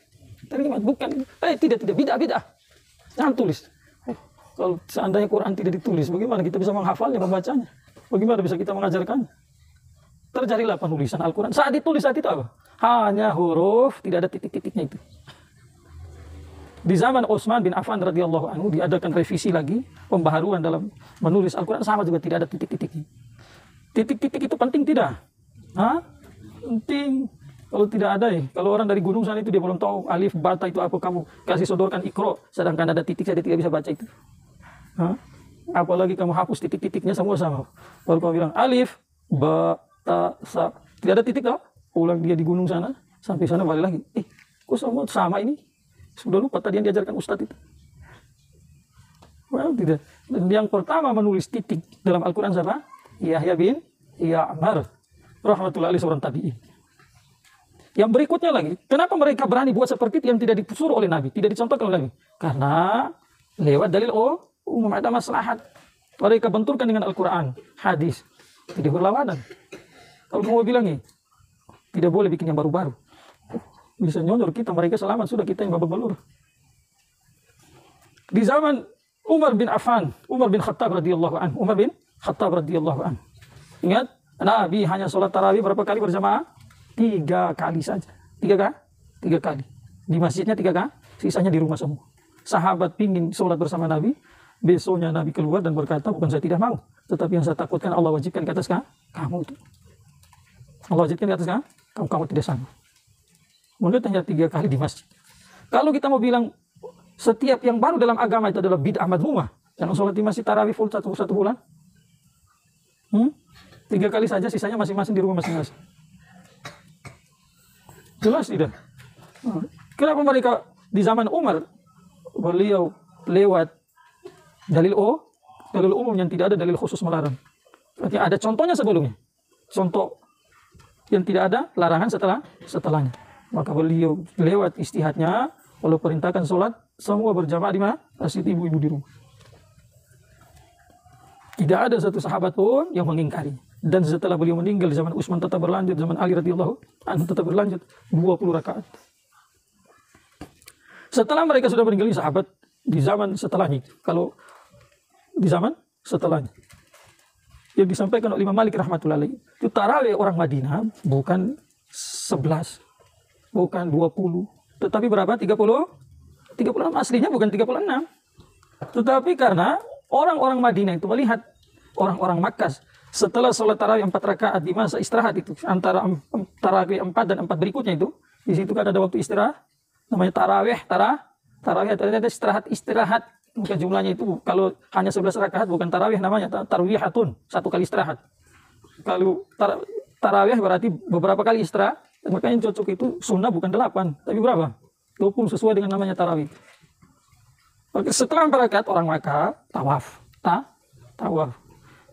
Bukan, tidak, bid'ah. Jangan tulis. Kalau seandainya Quran tidak ditulis, bagaimana kita bisa menghafalnya, membacanya? Bagaimana bisa kita mengajarkannya? Terjadilah penulisan Al-Quran. Saat ditulis saat itu apa? Hanya huruf, tidak ada titik-titiknya itu. Di zaman Utsman bin Affan radhiyallahu anhu diadakan revisi lagi, pembaharuan dalam menulis Al-Quran, sama juga tidak ada titik-titiknya. Titik-titik itu penting tidak? Penting. Kalau tidak ada kalau orang dari gunung sana itu dia belum tahu alif bata itu apa, kamu kasih sodorkan ikro, sedangkan ada titik saya tidak bisa baca itu. Apalagi kamu hapus titik-titiknya semua sama. Baru kamu bilang alif, ba, ta, sa, tidak ada titik tau? Ulang dia di gunung sana, sampai sana balik lagi. Kok semua sama ini? Sudah lupa tadi yang diajarkan Ustadz itu. Well, tidak. Dan yang pertama menulis titik dalam Al-Quran siapa? Yahya bin Ya'mar rahmatullahi alaihi seorang tabi'in. Yang berikutnya lagi, kenapa mereka berani buat seperti itu yang tidak disuruh oleh Nabi, tidak dicontohkan oleh Nabi? Karena lewat dalil umum ada maslahat. Mereka benturkan dengan Al-Quran, hadis, tidak berlawanan. Kalau mau bilang tidak boleh bikin yang baru-baru. Bisa nyonyor kita, mereka selamat, sudah kita yang babak belur. Di zaman Umar bin Affan, Umar bin Khattab radhiyallahu anhu, Ingat, Nabi hanya sholat tarawih berapa kali berjamaah? 3 kali saja. 3 kali. Di masjidnya 3 kali, sisanya di rumah semua. Sahabat pingin sholat bersama Nabi, besoknya Nabi keluar dan berkata, bukan saya tidak mau, tetapi yang saya takutkan Allah wajibkan ke atas kamu itu. Allah wajibkan ke atas kamu tidak sanggup. Menurut hanya 3 kali di masjid. Kalau kita mau bilang setiap yang baru dalam agama itu adalah bid'ah madhumah, jangan sholat di masjid tarawih full satu bulan. 3 kali saja, sisanya masing-masing di rumah masing-masing. Jelas tidak? Kenapa mereka di zaman Umar beliau lewat dalil umum yang tidak ada dalil khusus melarang? Berarti ada contohnya sebelumnya. Contoh yang tidak ada larangan setelahnya. Maka beliau lewat istihadnya, kalau perintahkan sholat semua berjamaah di mana? Masjid ibu-ibu di rumah. Tidak ada satu sahabat pun yang mengingkari. Dan setelah beliau meninggal, zaman Utsman tetap berlanjut, zaman Ali radhiyallahu anhu tetap berlanjut 20 rakaat. Setelah mereka sudah meninggal sahabat di zaman setelahnya, kalau di zaman setelahnya yang disampaikan oleh Imam Malik rahmatullahi alaihi, itu tarawih orang Madinah bukan 11, bukan 20, tetapi berapa? 36 aslinya bukan 36. Tetapi karena orang-orang Madinah itu melihat orang-orang Makkah setelah sholat tarawih 4 rakaat di masa istirahat itu, antara tarawih 4 dan 4 berikutnya itu, di situ kan ada waktu istirahat, namanya tarawih ada istirahat. Maka jumlahnya itu kalau hanya 11 rakaat bukan tarawih, namanya tarwihatun, 1 kali istirahat. Kalau tarawih berarti beberapa kali istirahat, makanya cocok itu sunnah bukan 8, tapi berapa? 20 sesuai dengan namanya tarawih. Oke, setelah 4 rakaat orang Makkah tawaf.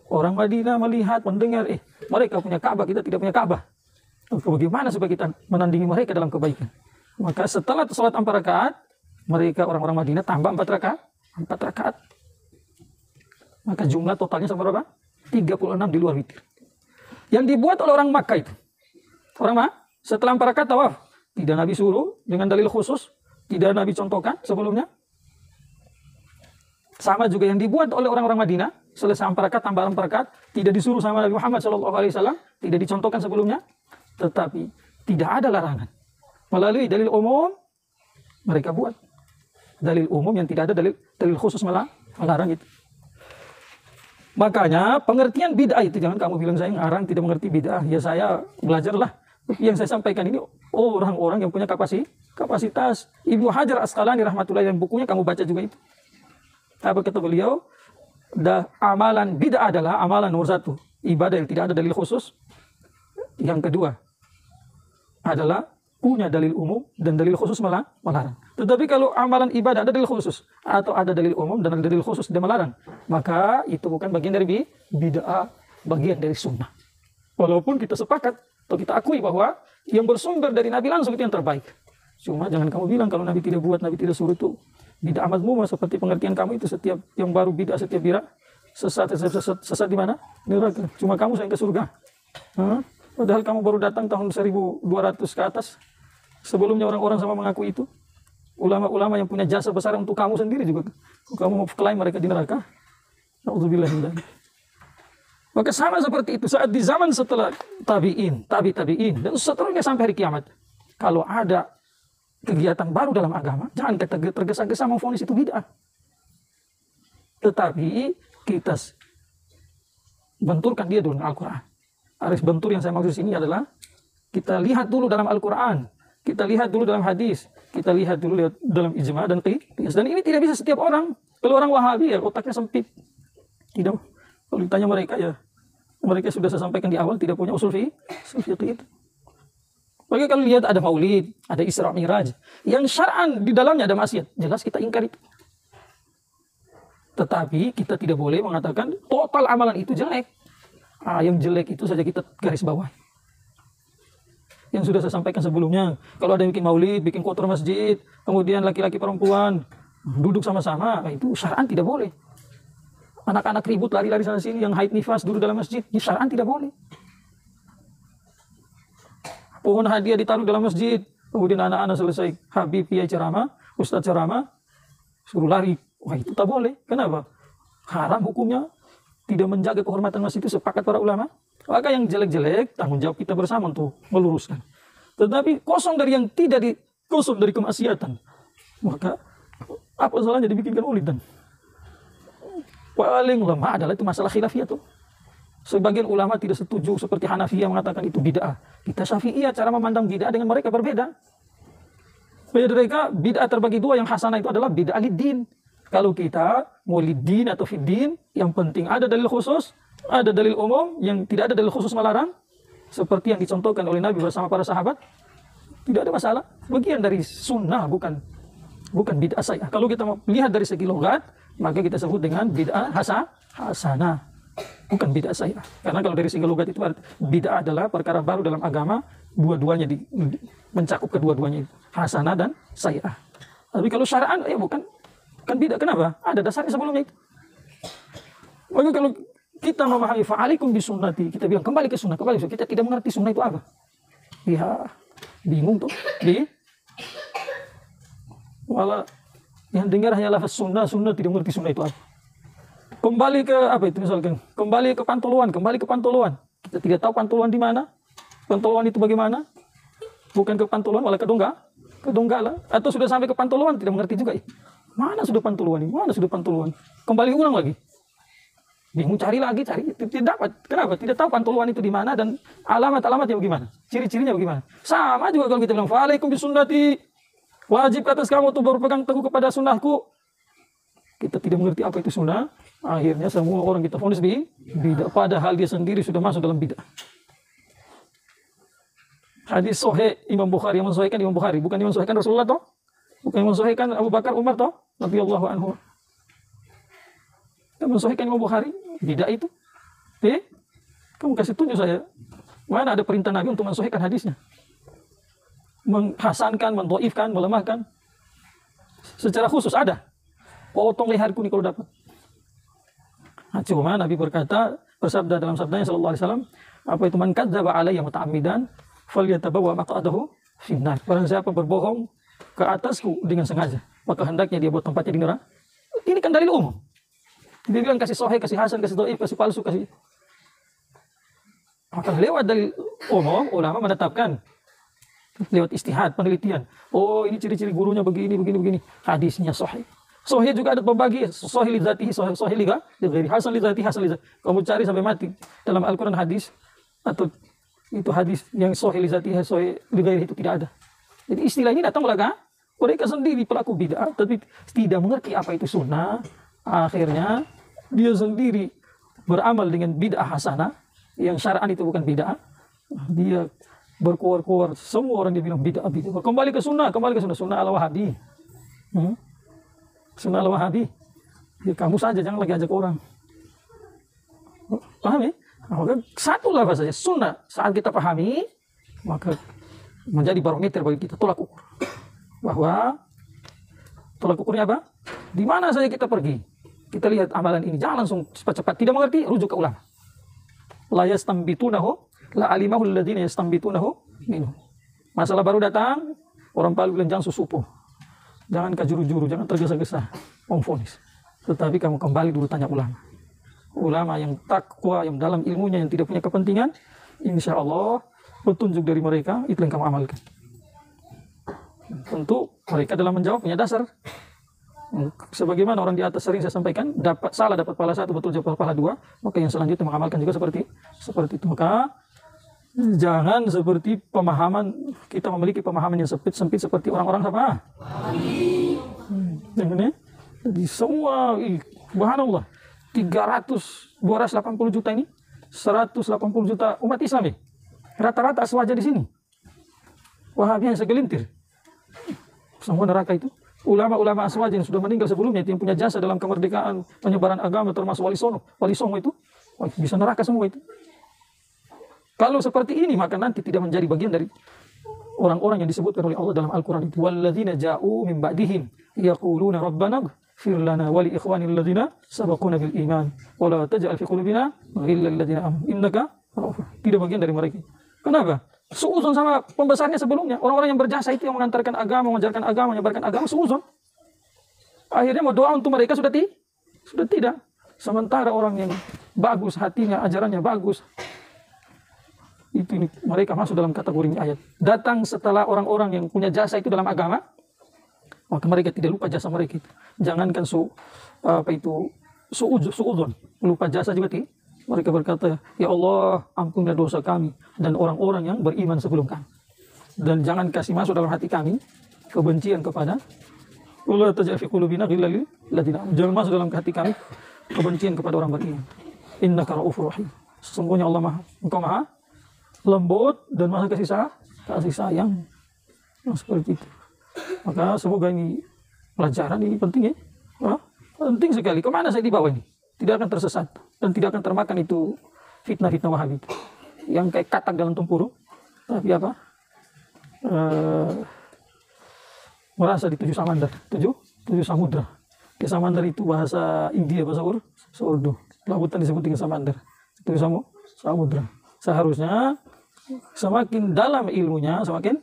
Orang Madinah melihat, mendengar, mereka punya Ka'bah, kita tidak punya Ka'bah. Bagaimana supaya kita menandingi mereka dalam kebaikan? Maka setelah sholat 4 rakaat, mereka orang-orang Madinah tambah 4 rakaat. Maka jumlah totalnya sama berapa? 36 di luar witir. Yang dibuat oleh orang Makkah itu. Setelah 4 rakaat tawaf, tidak Nabi suruh dengan dalil khusus, tidak Nabi contohkan sebelumnya. Sama juga yang dibuat oleh orang-orang Madinah, selesai 4 rakaat tambah 4 rakaat, tidak disuruh sama Nabi Muhammad SAW, tidak dicontohkan sebelumnya, tetapi tidak ada larangan. Melalui dalil umum, mereka buat dalil umum yang tidak ada dalil khusus melarang itu. Makanya pengertian bid'ah itu, jangan kamu bilang saya ngarang tidak mengerti bid'ah. Ya saya belajarlah. Yang saya sampaikan ini orang-orang yang punya kapasitas. Ibnu Hajar Asqalani rahmatullahi yang bukunya kamu baca juga itu. Apa kata beliau? Amalan bid'ah adalah amalan nomor 1, ibadah yang tidak ada dalil khusus. Yang kedua adalah punya dalil umum dan dalil khusus melarang. Tetapi kalau amalan ibadah ada dalil khusus atau ada dalil umum dan ada dalil khusus tidak melarang, maka itu bukan bagian dari bid'ah, bagian dari sunnah. Walaupun kita sepakat atau kita akui bahwa yang bersumber dari Nabi langsung itu yang terbaik. Cuma jangan kamu bilang kalau Nabi tidak buat, Nabi tidak suruh itu bid'ah mazmumah, seperti pengertian kamu itu setiap yang baru bid'ah, setiap bid'ah sesat di mana? Neraka. Cuma kamu sayang ke surga. Padahal kamu baru datang tahun 1200 ke atas. Sebelumnya orang-orang sama mengaku itu. Ulama-ulama yang punya jasa besar untuk kamu sendiri juga. Kamu mau klaim mereka di neraka. Na'udzubillah min dzalik. Maka sama seperti itu saat di zaman setelah tabi'in, tabi'in dan seterusnya sampai hari kiamat. Kalau ada kegiatan baru dalam agama, jangan kita tergesa-gesa memvonis itu bid'ah. Tetapi kita benturkan dia dengan Al-Quran. Aris bentur yang saya maksud sini adalah kita lihat dulu dalam Al-Quran, kita lihat dulu dalam hadis, kita lihat dulu dalam ijma' dan qiyas. Dan ini tidak bisa setiap orang. Kalau orang Wahabi ya otaknya sempit. Tidak. Kalau ditanya mereka ya, mereka sudah saya sampaikan di awal tidak punya usul fiqh itu. Bagi kalau lihat ada maulid, ada Isra Mi'raj, yang syar'an di dalamnya ada maksiat, jelas kita ingkar itu. Tetapi kita tidak boleh mengatakan total amalan itu jelek. Yang jelek itu saja kita garis bawah. Yang sudah saya sampaikan sebelumnya, kalau ada yang bikin maulid, bikin kotor masjid, kemudian laki-laki perempuan duduk sama-sama, itu syar'an tidak boleh. Anak-anak ribut lari-lari sana sini, yang haid nifas duduk dalam masjid, ini syar'an tidak boleh. Pohon hadiah ditaruh dalam masjid, kemudian anak-anak selesai Habib Kiai ceramah, Ustadz ceramah, suruh lari. Wah itu tak boleh. Kenapa? Haram hukumnya, tidak menjaga kehormatan masjid itu sepakat para ulama. Maka yang jelek-jelek tanggung jawab kita bersama untuk meluruskan. Tetapi kosong dari yang tidak kosong dari kemaksiatan, maka apa salahnya dibikinkan maulid? Dan paling lemah adalah itu masalah khilafiyah tuh. Sebagian ulama tidak setuju seperti Hanafiyah mengatakan itu bid'ah. Kita Syafi'iyah cara memandang bid'ah dengan mereka berbeda. Mereka bid'ah terbagi dua, yang hasanah itu adalah bid'ah lid-din. Kalau kita mau lid-din atau fid-din, yang penting ada dalil khusus, ada dalil umum, yang tidak ada dalil khusus melarang, seperti yang dicontohkan oleh Nabi bersama para sahabat, tidak ada masalah. Bagian dari sunnah, bukan bid'ah saya. Kalau kita mau lihat dari segi logat, maka kita sebut dengan bid'ah hasanah. Bukan bid'ah saya. Karena kalau dari segi logat itu bid'ah adalah perkara baru dalam agama, dua-duanya mencakup kedua-duanya, hasanah dan sayyi'ah. Tapi kalau syara'an ya bukan bid'ah. Kenapa? Ada dasarnya sebelumnya itu. Maka kalau kita memahami fa'alikum bisunnati, kita bilang kembali ke sunnah, kita tidak mengerti sunnah itu apa. Ya, bingung tuh. Malah yang dengar hanya lafaz sunnah tidak mengerti sunnah itu apa. Kembali ke apa itu misalkan? Kembali ke pantuluan. Kita tidak tahu pantuluan di mana. Pantuluan itu bagaimana? Bukan ke pantuluan, malah ke Donggala. Atau sudah sampai ke pantuluan tidak mengerti juga. Mana sudah pantuluan ini? Mana sudah pantuluan? Kembali ulang lagi. Bingung cari tidak dapat. Kenapa? Tidak tahu pantuluan itu di mana dan alamat-alamatnya bagaimana? Ciri-cirinya bagaimana? Sama juga kalau kita bilang fa'alaikum bisunnati. Wajib atas kamu untuk berpegang teguh kepada sunnahku. Kita tidak mengerti apa itu sunnah. Akhirnya semua orang kita vonis bid'ah, padahal dia sendiri sudah masuk dalam bid'ah. Hadis sahih Imam Bukhari, yang mensahihkan Imam Bukhari, bukan yang mensahihkan Rasulullah toh, bukan yang mensahihkan Abu Bakar Umar toh, radhiyallahu anhu. Yang mensahihkan Imam Bukhari, bid'ah itu. Kamu kasih tunjuk saya, mana ada perintah Nabi untuk mensahihkan hadisnya? Menghasankan, mendhaifkan, melemahkan. Secara khusus ada. Potong leherku nih kalau dapat. Cuma Nabi bersabda dalam sabdanya sallallahu alaihi wasallam, apa itu man kadzdzaba alayya muta'ammidan falyatabawwa maq'adahu finnar. Barang siapa berbohong ke atasku dengan sengaja, maka hendaknya dia buat tempatnya di neraka. Ini kan dalil umum. Dia bilang kasih sahih, kasih hasan, kasih dhaif, kasih palsu, kasih. Maka lewat dalil umum ulama menetapkan lewat istihad, penelitian. Oh, ini ciri-ciri gurunya begini. Hadisnya sahih. Sahih juga ada pembagi, sahih li dzatihi, sahih li ghairi, hasan li dzatihi, hasan li dzatihi. Kamu cari sampai mati dalam Al-Qur'an hadis atau itu hadis yang sahih li dzatihi, sahih li ghairi itu tidak ada. Jadi istilah ini datang mereka sendiri pelaku bid'ah tapi tidak mengerti apa itu sunnah. Akhirnya dia sendiri beramal dengan bid'ah hasanah yang syar'an itu bukan bid'ah. Dia berkuar-kuar, semua orang dia bilang bid'ah. Kembali ke sunnah sunnah al-Wahabi. Sunnah al-Wahabi. Ya kamu saja jangan lagi ajak orang. Paham ya? Maka satu lafaz saja sunnah saat kita pahami, maka menjadi barometer bagi kita, tolak ukur. Bahwa tolak ukurnya apa? Di mana saja kita pergi, kita lihat amalan ini, jangan langsung cepat-cepat. Tidak mengerti, rujuk ke ulama. La yastambitunahu la alimahu alladziina yastambitunahu minhu. Masalah baru datang, orang paling bilang jangan susupu, jangan kajuru-juru, jangan tergesa-gesa memvonis. Tetapi kamu kembali dulu tanya ulama. Ulama yang takwa, yang dalam ilmunya, yang tidak punya kepentingan, insya Allah petunjuk dari mereka itu yang kamu amalkan. Tentu mereka dalam menjawab punya dasar. Sebagaimana orang di atas sering saya sampaikan, dapat salah dapat pahala 1, betul dapat pahala 2, maka yang selanjutnya mengamalkan juga seperti itu. Maka jangan seperti pemahaman, kita memiliki pemahaman yang sempit seperti orang-orang apa? Jadi semua, subhanallah, 280 juta ini, 180 juta umat Islam ya. Rata-rata aswaja di sini. Wahabi yang segelintir. Semua neraka itu. Ulama-ulama aswaja yang sudah meninggal sebelumnya, itu yang punya jasa dalam kemerdekaan penyebaran agama, termasuk Wali Songo itu, bisa neraka semua itu. Kalau seperti ini, maka nanti tidak menjadi bagian dari orang-orang yang disebutkan oleh Allah dalam Al-Quran itu. Walladzina ja'u min ba'dihim yaquluna rabbana ighfir lana wa li ikhwanil ladzina sabaquna bil iman wa la taj'al fi qulubina ghillal ladzina amanu innaka ra'ufur. Tidak bagian dari mereka. Kenapa? Seuzon sama pembesarnya sebelumnya. Orang-orang yang berjasa itu yang mengantarkan agama, mengajarkan agama, menyebarkan agama, seuzon. Akhirnya mau doa untuk mereka sudah tidak. Sementara orang yang bagus hatinya, ajarannya bagus, itu mereka masuk dalam kategori ayat. Datang setelah orang-orang yang punya jasa itu dalam agama, maka mereka tidak lupa jasa mereka itu. Jangankan suudzon, lupa jasa juga tidak. Mereka berkata, ya Allah, ampunilah dosa kami dan orang-orang yang beriman sebelum kami. Dan jangan kasih masuk dalam hati kami kebencian kepada Allah, taj'al fi qulubina ghillal lil ladzina amanu. Jangan masuk dalam hati kami kebencian kepada orang beriman. Innaka ra'ufur rahim. Sesungguhnya Allah Engkau Maha lembut dan Maha kasih sayang. Nah, seperti itu. Maka semoga ini pelajaran ini penting ya. Penting sekali. Kemana saya dibawa ini? Tidak akan tersesat dan tidak akan termakan itu fitnah-fitnah Wahabi yang kayak katak dalam tempurung, tapi apa? Merasa di 7 samudra, 7 samudra. Ya, samudra itu bahasa India, bahasa Urdu. Lautan disebut dengan samudra. 7 samudra. Seharusnya semakin dalam ilmunya, semakin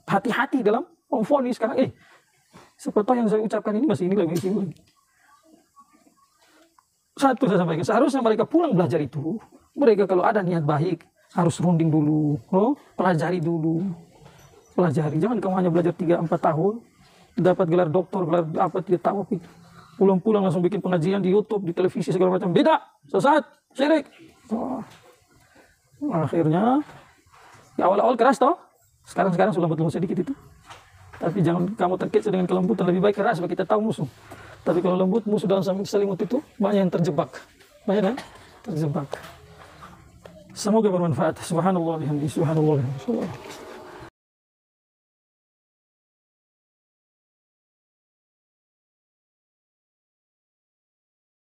hati-hati dalam memvonis sekarang. Seperti yang saya ucapkan ini masih ini lagi. Satu saya sampaikan, seharusnya mereka pulang belajar itu. Mereka kalau ada niat baik, harus runding dulu, pelajari dulu. Pelajari, jangan kamu hanya belajar 3-4 tahun, dapat gelar doktor, gelar apa, tidak tahu apa itu. Pulang-pulang langsung bikin pengajian di YouTube, di televisi, segala macam. Beda, sesat, syirik. Akhirnya, ya awal-awal keras toh. Sekarang sudah lembut sedikit itu. Tapi jangan kamu terkecoh dengan kelembutan, lebih baik keras, supaya kita tahu musuh. Tapi kalau lembut, musuh dalam selimut itu banyak yang terjebak. Banyak kan? Terjebak. Semoga bermanfaat. Subhanallah bihamdihi, subhanallah bihamdihi.